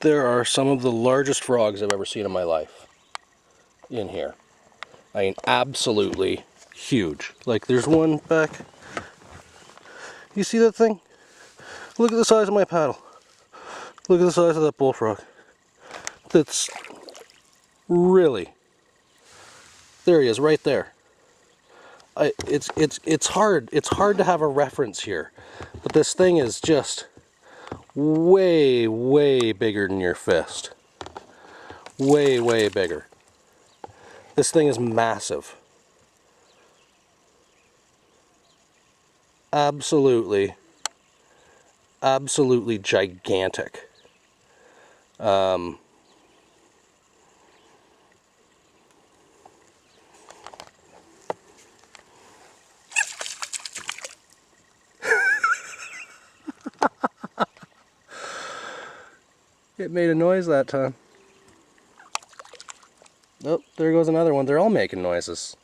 There are some of the largest frogs I've ever seen in my life in here. I mean, absolutely huge. Like, there's one back. You see that thing? Look at the size of my paddle. Look at the size of that bullfrog. That's really... There he is, right there. It's hard to have a reference here, but this thing is just way bigger than your fist. Way bigger. This thing is massive. Absolutely gigantic. It made a noise that time. Oh, there goes another one. They're all making noises.